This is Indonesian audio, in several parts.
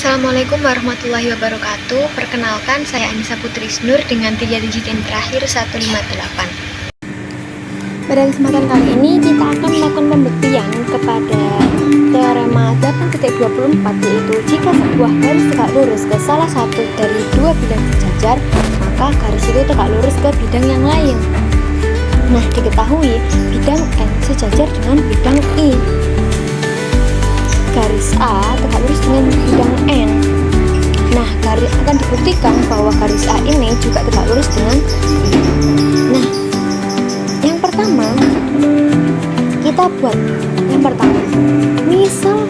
Assalamualaikum warahmatullahi wabarakatuh. Perkenalkan, saya Anissa Putri Isnur dengan 3 digit yang terakhir 158. Pada kesempatan kali ini kita akan melakukan pembuktian kepada teorema 8.24, yaitu jika sebuah garis tegak lurus ke salah satu dari dua bidang sejajar, maka garis itu tegak lurus ke bidang yang lain. Nah, diketahui bidang N sejajar dengan bidang I. Garis A tegak lurus dengan bidang N. Nah, akan dibuktikan bahwa garis A ini juga tegak lurus dengan I. Nah, yang pertama kita buat yang pertama. Misal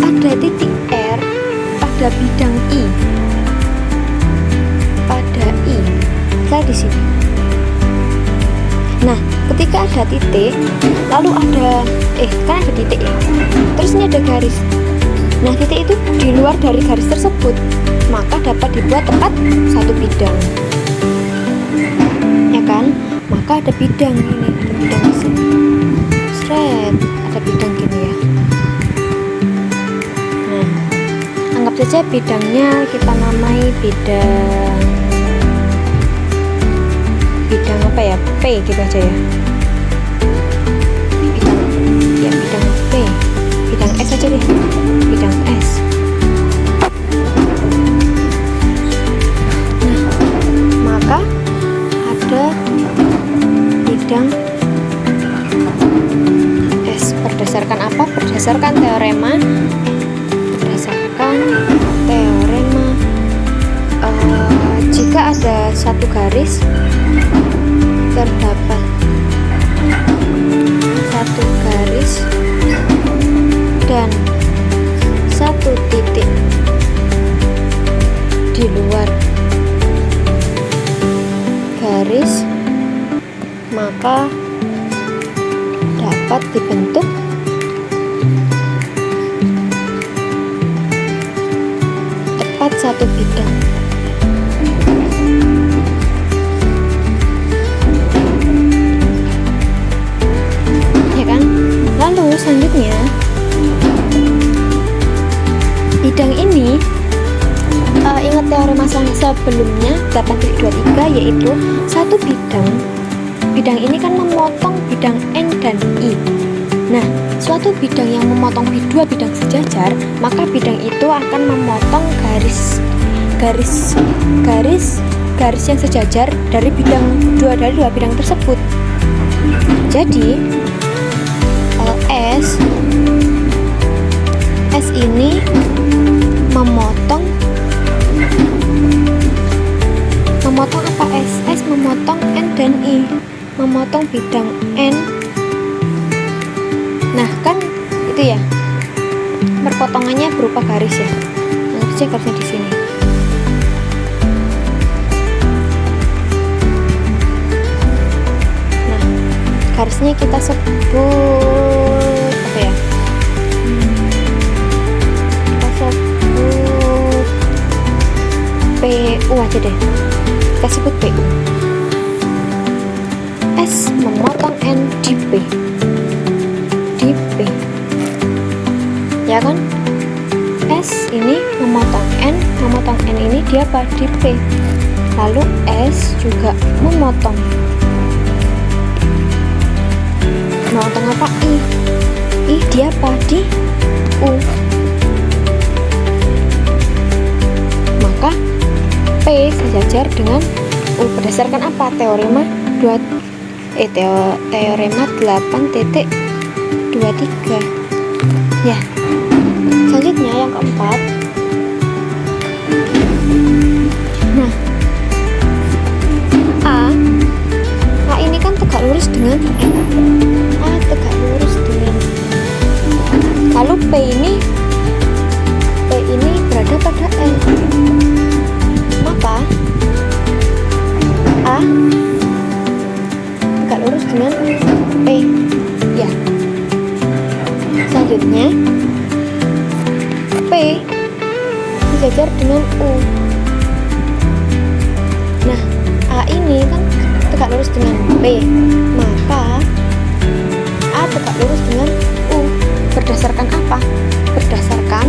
ada titik R pada bidang I. Pada I. Saya di sini. Nah, ketika ada titik, lalu ada kan ada titik ya. Terus ini ada garis. Nah, titik itu di luar dari garis tersebut, maka dapat dibuat tepat satu bidang. Ya kan? Maka ada bidang ini, ada bidang di sini. Sret, ada bidang gini ya. Nah, anggap saja bidangnya kita namai bidang apa ya, P gitu aja ya, bidang P, bidang S aja deh, bidang S. Nah, maka ada bidang S. Berdasarkan apa? Berdasarkan teorema jika ada satu garis, terdapat satu garis dan satu titik di luar garis, maka dapat dibentuk tepat satu bidang. Lalu selanjutnya, bidang ini ingat teorema sebelumnya 8.23, yaitu satu bidang ini kan memotong bidang N dan I. Nah, suatu bidang yang memotong dua bidang sejajar, maka bidang itu akan memotong garis yang sejajar dari dua bidang tersebut. Jadi S ini memotong apa? S memotong N dan I, memotong bidang N. Nah, kan itu ya, perpotongannya berupa garis ya. Nanti saya garisnya di sini. Nah, garisnya kita sebut apa ya? PU aja deh, kita sebut PU. S memotong N di P, ya kan? S ini memotong N ini dia apa? Di P. Lalu S juga memotong apa? I dia apa? Di U. Maka P sejajar dengan U berdasarkan apa? Teorema 8.23 ya. Selanjutnya yang keempat. Nah, A ini kan tegak lurus dengan N. A tegak lurus dengan N. Lalu P ini berada pada N. Maka A tegak lurus dengan P ya. Selanjutnya P sejajar dengan U. Nah, A ini kan tegak lurus dengan P, maka A tegak lurus dengan U. Berdasarkan apa? Berdasarkan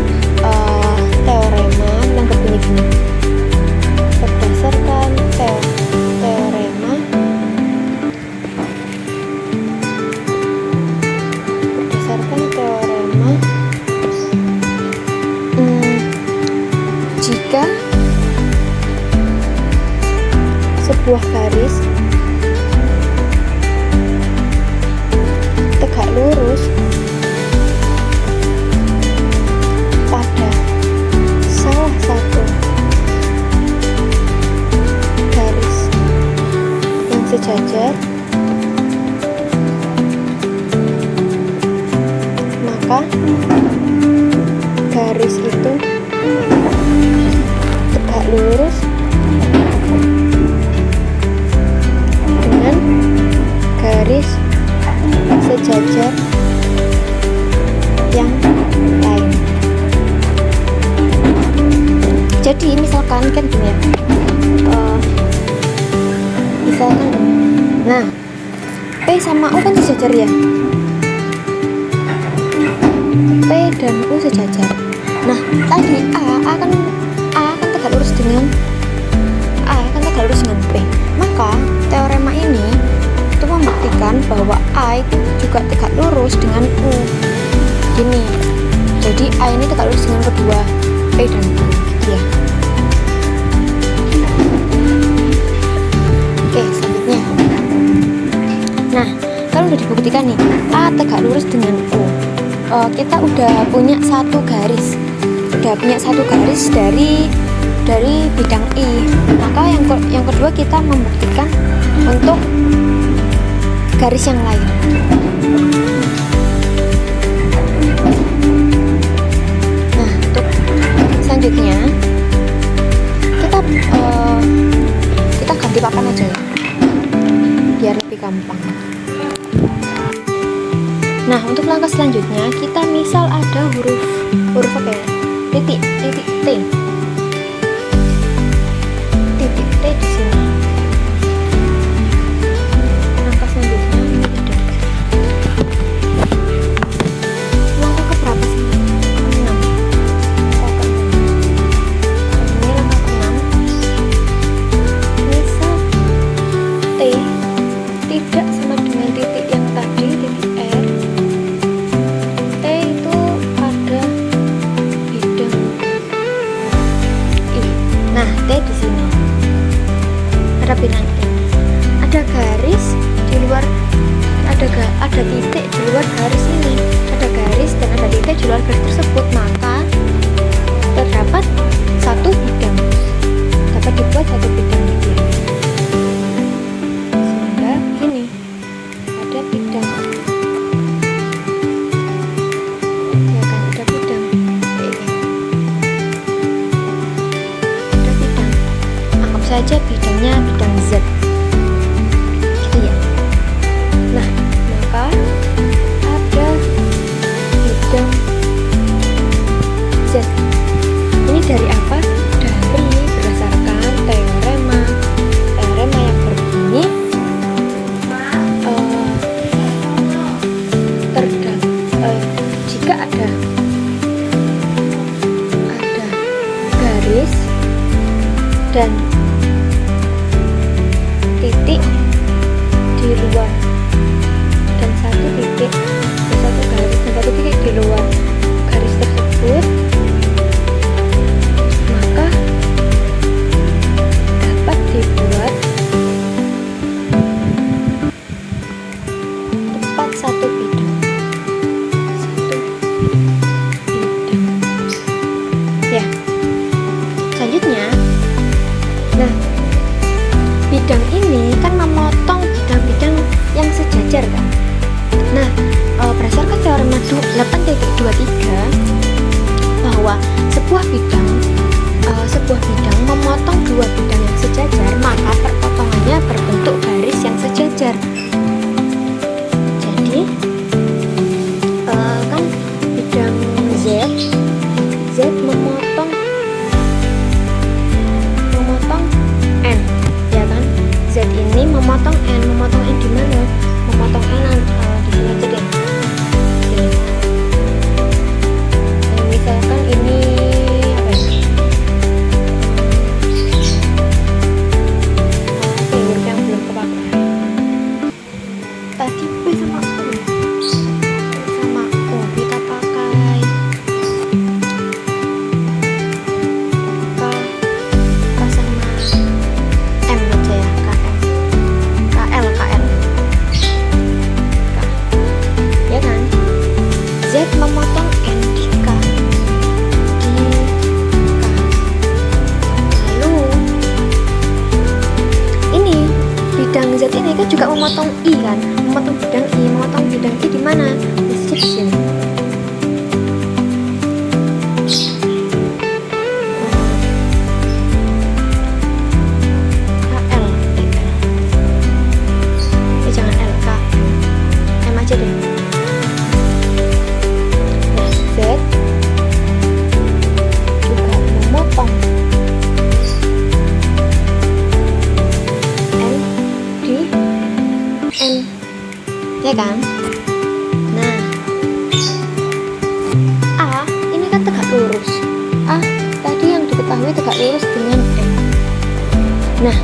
sebuah garis tegak lurus pada salah satu garis yang sejajar, maka garis itu tegak lurus dengan garis sejajar yang lain. Jadi misalkan kan gini ya, misalkan nah P sama U kan sejajar ya, P dan U sejajar. Nah tadi A kan tegak lurus dengan P, maka teorema ini itu membuktikan bahwa A itu juga tegak lurus dengan U. Gini, jadi A ini tegak lurus dengan kedua P dan U gitu ya. Oke, selanjutnya. Nah, kalau udah dibuktikan nih A tegak lurus dengan U, kita udah punya satu garis dari bidang I. Maka yang kedua kita membuktikan untuk garis yang lain. Nah, untuk selanjutnya kita ganti papan aja ya, biar lebih gampang. Nah, untuk langkah selanjutnya kita misal ada huruf apa ya? Titik T. Titik T di sini. Langkah selanjutnya ini ada. Langkah keberapa sih? 6. Langkah 6. Ini langkah ke-6. Misal T tidak sama dengan titik yang tadi, titik R. T itu ada bidang I. Nah, T di sini ada bidang I. Ada garis di luar, ada titik di luar garis ini. Ada garis dan ada titik di luar garis tersebut, maka terdapat satu bidang. Dapat dibuat satu bidang di sini. Sehingga gini, ada bidang. Ya kan, ada bidang. Ada bidang. Anggap saja bidangnya bidang Z. Gitu ya. Nah, maka ada bidang Z. Ini dari apa? Dari berdasarkan teorema yang berbunyi jika ada garis dan titik di luar dan satu titik di luar garis tersebut, maka dapat dibuat tepat satu bidang ya. Selanjutnya, nah bidang ini kan memotong bidang-bidang yang sejajar kan. Nah, berdasarkan teorema 8.23 bahwa sebuah bidang memotong dua bidang yang sejajar, maka perpotongannya berbentuk garis yang sejajar. Jadi kan bidang Z memotong N, ya kan? Z ini memotong N di mana? Memotong N di sini aja deh. Sini. Nah, misalkan ini apa ya? Huruf yang belum kepakai. Tadi P sama U. Sama U kita pakai K sama M aja ya, K. ya kan? Nah, A ini kan tegak lurus. A tadi yang diketahui tegak lurus dengan M. Nah,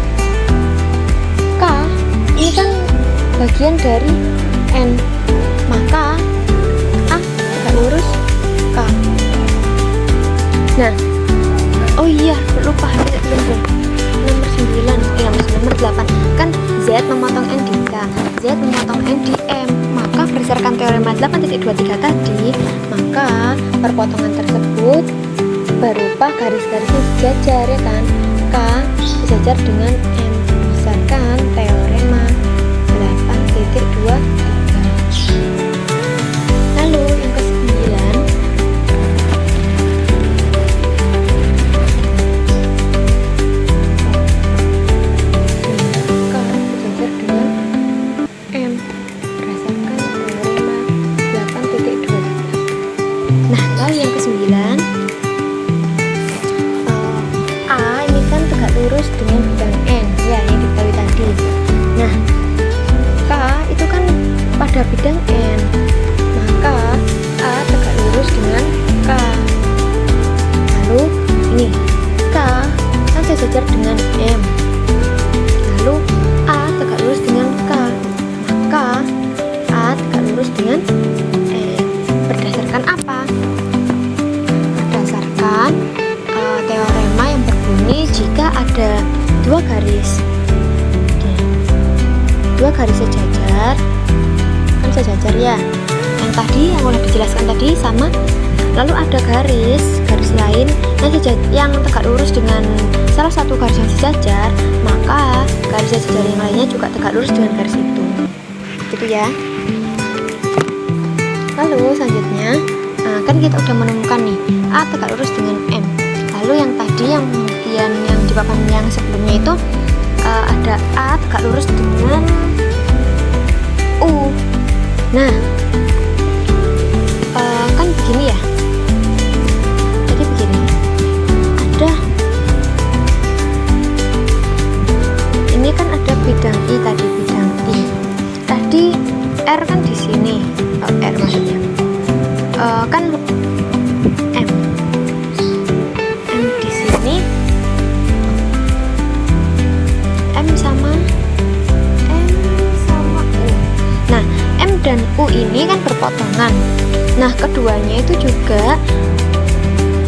K ini kan bagian dari N, maka A tegak lurus K. Nah, oh iya, lupa belum nomor 9, nomor 8 kan Z memotong N di K, Z memotong N di M. Maka berdasarkan teorema 8.23 tadi, maka perpotongan tersebut berupa garis-garisnya sejajar, ya kan? K sejajar dengan M berdasarkan teorema 8.23. Lalu yang ke-9, A ini kan tegak lurus dengan bidang N, ya, yang diketahui tadi. Nah, K itu kan pada bidang N, maka A tegak lurus dengan K. Lalu ini K kan sejajar dengan M, lalu A tegak lurus dengan K, maka A tegak lurus dengan M. Berdasarkan apa? Berdasarkan teorema yang berbunyi jika ada dua garis sejajar, kan sejajar ya, yang tadi yang udah dijelaskan tadi sama, lalu ada garis lain yang tegak lurus dengan salah satu garis yang sejajar, maka garis sejajar yang lainnya juga tegak lurus dengan garis itu, gitu ya. Lalu selanjutnya kan kita udah menemukan nih A tegak lurus dengan M. Lalu yang tadi yang di papan yang sebelumnya itu ada A tegak lurus dengan U. Nah, kan begini ya. Jadi begini. Ini kan ada bidang I tadi, bidang I. Tadi R kan di sini. R maksudnya. Kan M di sini, M sama U. Nah, M dan U ini kan berpotongan. Nah, keduanya itu juga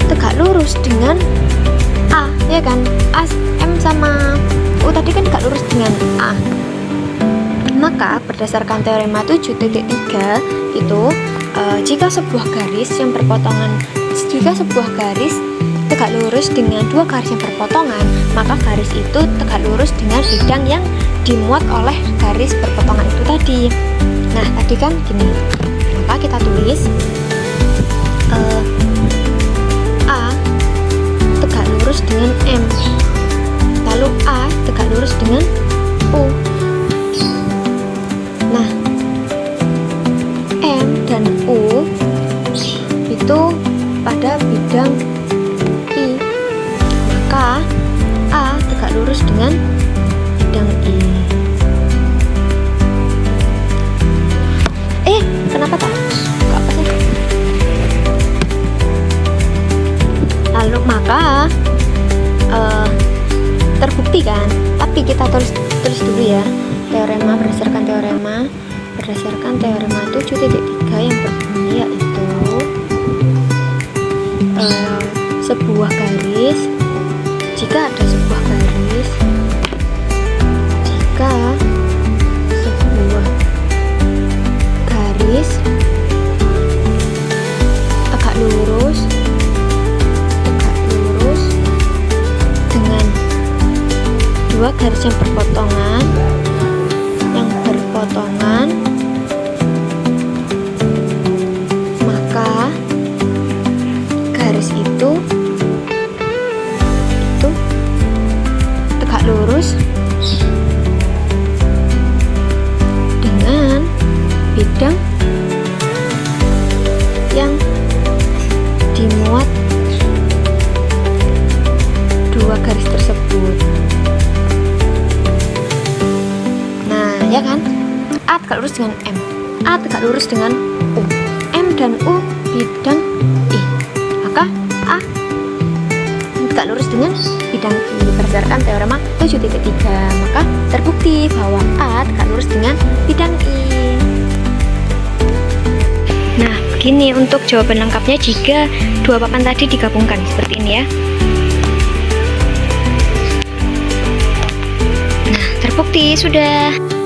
tegak lurus dengan A, ya kan? M sama U tadi kan tegak lurus dengan A. Maka berdasarkan teorema 7.3 itu jika sebuah garis tegak lurus dengan dua garis yang berpotongan, maka garis itu tegak lurus dengan bidang yang dimuat oleh garis berpotongan itu tadi. Nah, tadi kan gini, maka kita tulis A tegak lurus dengan M, lalu A tegak lurus dengan U. Nah, M dan U itu pada bidang I, maka A tegak lurus dengan bidang I. Kenapa tak? Apa sih? Lalu maka terbukti kan? Tapi kita tulis dulu ya. Berdasarkan teorema 7.3 yang berbunyi yaitu sebuah garis, jika sebuah garis tegak lurus dengan dua garis yang berpotongan, maka garis itu tegak lurus dengan bidang yang dimuat dua garis tersebut. Nah, ya kan? A tegak lurus dengan M. A tegak lurus dengan U, M dan U bidang I, maka A tegak lurus dengan bidang I. Berdasarkan teorema 7.3, maka terbukti bahwa A tegak lurus dengan bidang I. Nah, begini untuk jawaban lengkapnya jika dua papan tadi digabungkan seperti ini ya. Nah, terbukti sudah.